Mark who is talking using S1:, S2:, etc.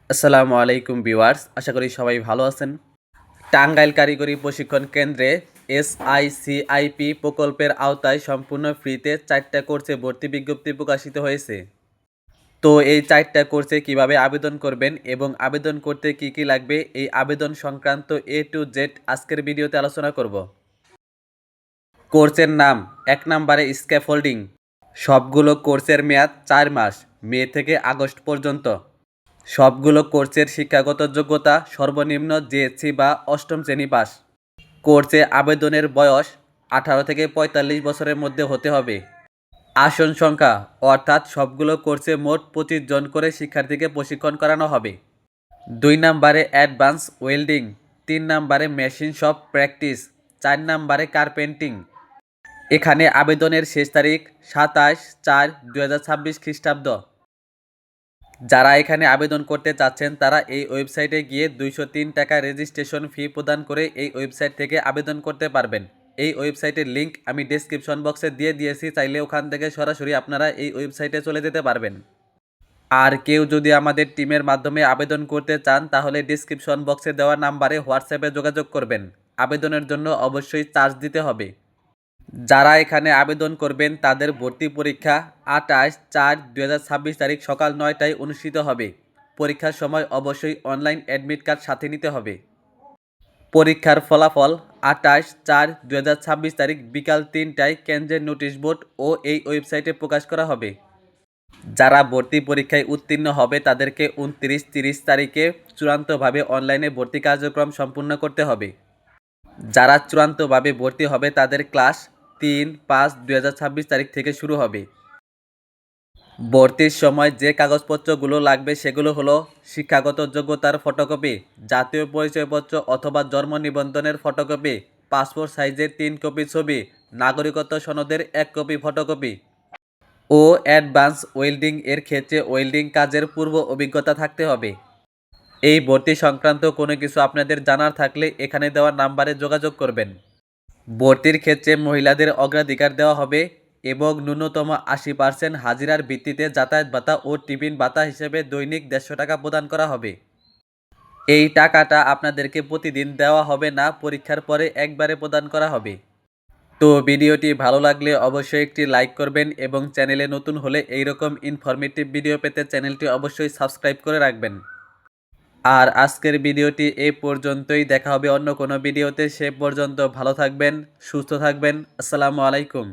S1: আসসালামু আলাইকুম ভিউয়ার্স, আশা করি সবাই ভালো আছেন। টাঙ্গাইল কারিগরি প্রশিক্ষণ কেন্দ্রে এসআইসিআইপি প্রকল্পের আওতায় সম্পূর্ণ ফ্রিতে 4টা কোর্সে ভর্তি বিজ্ঞপ্তি প্রকাশিত হয়েছে। তো এই 4টা কোর্সে কিভাবে আবেদন করবেন এবং আবেদন করতে কি কি লাগবে, এই আবেদন সংক্রান্ত A to Z আজকের ভিডিওতে আলোচনা করব। কোর্সের নাম 1 নম্বরে স্ক্যাফোল্ডিং। সবগুলো কোর্সের মেয়াদ 4 মাস, মে থেকে আগস্ট পর্যন্ত। সবগুলো কোর্সের শিক্ষাগত যোগ্যতা সর্বনিম্ন জেএসসি বা অষ্টম শ্রেণী পাস। কোর্সে আবেদনের বয়স 18 থেকে 45 বছরের মধ্যে হতে হবে। আসন সংখ্যা অর্থাৎ সবগুলো কোর্সে মোট 25 জন করে শিক্ষার্থীকে প্রশিক্ষণ করানো হবে। 2 নম্বরে অ্যাডভান্স ওয়েল্ডিং, 3 নম্বরে মেশিন শপ প্র্যাকটিস, 4 নম্বরে কার্পেন্টিং। এখানে আবেদনের শেষ তারিখ 27/4/2026 খ্রিস্টাব্দ। যারা এখানে আবেদন করতে চাচ্ছেন তারা এই ওয়েবসাইটে গিয়ে 203 টাকা রেজিস্ট্রেশন ফি প্রদান করে এই ওয়েবসাইট থেকে আবেদন করতে পারবেন। এই ওয়েবসাইটের লিঙ্ক আমি ডেসক্রিপশন বক্সে দিয়ে দিয়েছি, চাইলে ওখান থেকে সরাসরি আপনারা এই ওয়েবসাইটে চলে যেতে পারবেন। আর কেউ যদি আমাদের টিমের মাধ্যমে আবেদন করতে চান তাহলে ডেসক্রিপশন বক্সে দেওয়া নাম্বারে হোয়াটসঅ্যাপে যোগাযোগ করবেন। আবেদনের জন্য অবশ্যই চার্জ দিতে হবে। যারা এখানে আবেদন করবেন তাদের ভর্তি পরীক্ষা 28/4/2026 তারিখ সকাল 9টায় অনুষ্ঠিত হবে। পরীক্ষার সময় অবশ্যই অনলাইন অ্যাডমিট কার্ড সাথে নিতে হবে। পরীক্ষার ফলাফল 28/4/2026 তারিখ বিকাল 3টায় কেন্দ্রের নোটিশ বোর্ড ও এই ওয়েবসাইটে প্রকাশ করা হবে। যারা ভর্তি পরীক্ষায় উত্তীর্ণ হবে তাদেরকে 29-30 তারিখে চূড়ান্তভাবে অনলাইনে ভর্তি কার্যক্রম সম্পূর্ণ করতে হবে। যারা চূড়ান্তভাবে ভর্তি হবে তাদের ক্লাস 3/5/2026 তারিখ থেকে শুরু হবে। ভর্তির সময় যে কাগজপত্রগুলো লাগবে সেগুলো হলো শিক্ষাগত যোগ্যতার ফটোকপি, জাতীয় পরিচয়পত্র অথবা জন্ম নিবন্ধনের ফটোকপি, পাসপোর্ট সাইজের 3 কপি ছবি, নাগরিকত্ব সনদের 1 কপি ফটোকপি ও অ্যাডভান্স ওয়েল্ডিং এর ক্ষেত্রে ওয়েল্ডিং কাজের পূর্ব অভিজ্ঞতা থাকতে হবে। এই ভর্তি সংক্রান্ত কোনো কিছু আপনাদের জানার থাকলে এখানে দেওয়া নাম্বারে যোগাযোগ করবেন। ভর্তির ক্ষেত্রে মহিলাদের অগ্রাধিকার দেওয়া হবে এবং ন্যূনতম 80% হাজিরার ভিত্তিতে যাতায়াত ভাতা ও টিফিন ভাতা হিসেবে দৈনিক 150 টাকা প্রদান করা হবে। এই টাকাটা আপনাদেরকে প্রতিদিন দেওয়া হবে না, পরীক্ষার পরে একবারে প্রদান করা হবে। তো ভিডিওটি ভালো লাগলে অবশ্যই একটি লাইক করবেন এবং চ্যানেলে নতুন হলে এইরকম ইনফরমেটিভ ভিডিও পেতে চ্যানেলটি অবশ্যই সাবস্ক্রাইব করে রাখবেন। আর আজকের ভিডিওটি এই পর্যন্তই, দেখা হবে অন্য কোনো ভিডিওতে। সে পর্যন্ত ভালো থাকবেন, সুস্থ থাকবেন। আসসালামু আলাইকুম।